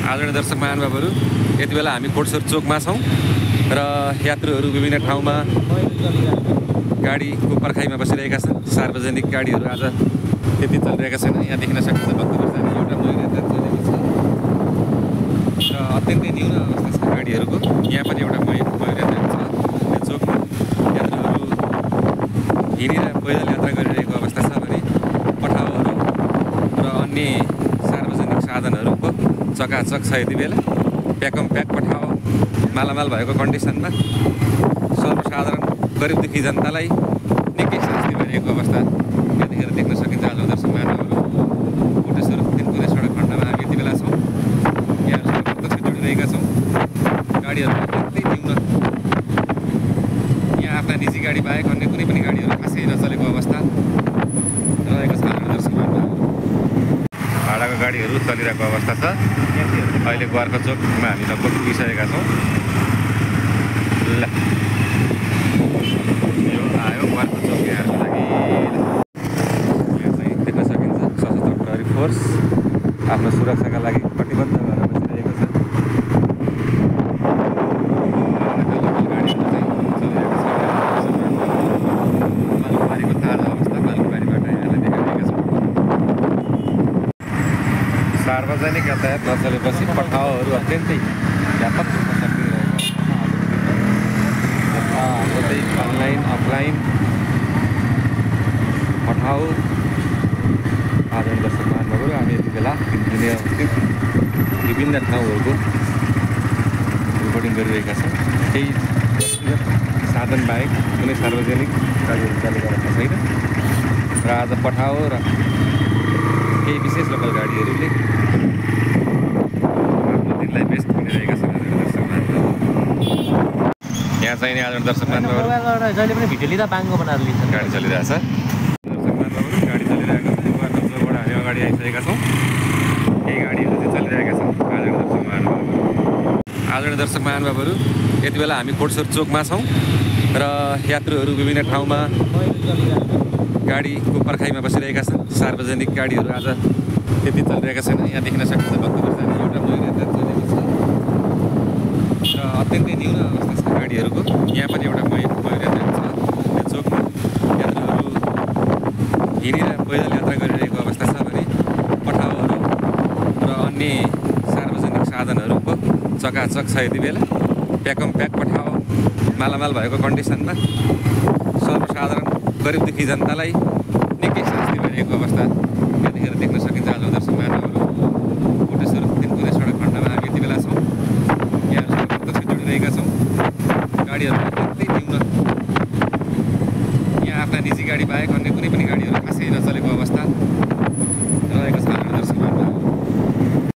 आदरणीय दर्शक महानुभावहरू, यति बेला हामी कोटसर चोकमा छौँ र यात्रुहरू विभिन्न ठाउँमा गाडीको पर्खाइमा बसिरहेका छन्। सार्वजनिक गाडीहरू आज त्यति चलिरहेका छैन। यहाँ देखिन सकिन्छ भक्तपुर जाने एउटा महिला चलेको छ र अत्यन्तै न्यून अवस्था छ गाडीहरूको। यहाँ पनि एउटा महिला छ। यो चोकमा यात्रुहरू हिँडेर पैदल यात्रा गरिरहेको अवस्था छ भने पठाउहरू र अन्य सार्वजनिक साधनहरूको चकाचक छ। यति बेला प्याकम प्याक पठाओ मालामाल भएको कन्डिसनमा सर्वसाधारण गरिब दुखी जनतालाई निकै शास्ति भइरहेको अवस्था यतिखेर देख्न सकिन्छ। आज दर्शक महानुभावहरू, कोटेश्वर 3 कुने सडक खण्डमा हामी यति बेला छौँ। यहाँहरूसँग प्रत्यक्ष जोडिरहेका छौँ। गाडीहरू अत्यन्तै न्यून, यहाँ आफ्ना निजी गाडी बाहेक अन्य कुनै पनि गाडीहरू खासै नचलेको अवस्था रहेको छ। दर्शक महानुभावहरू, भाडाको गाडीहरू चलिरहेको अवस्था छ। अहिले गोर्खा चोकमा हामी लगभग पुगिसकेका छौँ। ल यो आयो गोर्खा चोक यहाँहरूको लागि। यहाँ चाहिँ देख्न सकिन्छ सशस्त्र प्रहरी फोर्स आफ्नो सुरक्षाका लागि कटिबद्ध भएर बसिरहेको छ। बालुकबारीको ताजा अवस्था बालुकबारीबाट यहाँलाई देखाइरहेका छौँ। सार्वजनिक यातायात नचलेपछि पठाउहरू अत्यन्तै व्यापक रूपमा सकिरहेको जस्तै अनलाइन अफलाइन पठाउ। आदरणीय दर्शक महानुभावहरू, हामी यति बेला दिनदिनै अवस्थित विभिन्न ठाउँहरूको रिपोर्टिङ गरिरहेका छौँ। केही साधन बाहेक कुनै सार्वजनिक गाडीहरू चलेको अवस्था छैन र आज पठाउ र केही विशेष लोकल गाडीहरूले आफ्नो दिनलाई बेस्ट भनिरहेका छन्। यहाँ चाहिँ आदरणीय दर्शक महानुभावहरू, जहिले पनि भिडियो लिँदा बाङ्गो बनाएर लिन्छन्। गाडी चलिरहेछ। दर्शक महानुभावहरू, गाडी चलिरहेको छ। गोर्खा चोकबाट हामी अगाडि आइसकेका छौँ। केही गाडीहरू चाहिँ चलिरहेका छन्। आदरणीय दर्शक महानुभावहरू, यति बेला हामी कोटसर चोकमा छौँ र यात्रुहरू विभिन्न ठाउँमा गाडीको पर्खाइमा बसिरहेका छन्। सार्वजनिक गाडीहरू आज त्यति चलिरहेका छैन। यहाँ देखिन सकिन्छ भक्तपुर जाने एउटा महिला चलेको छ र अत्यन्तै न्यून अवस्था छ गाडीहरूको। यहाँ पनि एउटा महिला छ। यो चोकमा यात्रुहरू हिँडेर पैदल यात्रा गरिरहेको अवस्था छ भने पठाउहरू र अन्य सार्वजनिक साधनहरूको चकाचक छ। यति बेला प्याकम प्याक पठाओ मालामाल भएको कन्डिसनमा सर्वसाधारण गरिब दुखी जनतालाई निकै शास्ति भइरहेको अवस्था यतिखेर देख्न सकिन्छ। आज दर्शक महानुभावहरू, कोटेश्वर 3 कुने सडक खण्डमा हामी यति बेला छौँ। यहाँहरूसँग प्रत्यक्ष जोडिरहेका छौँ। गाडीहरू अत्यन्तै न्यून, यहाँ आफ्ना निजी गाडी बाहेक अन्य कुनै पनि गाडी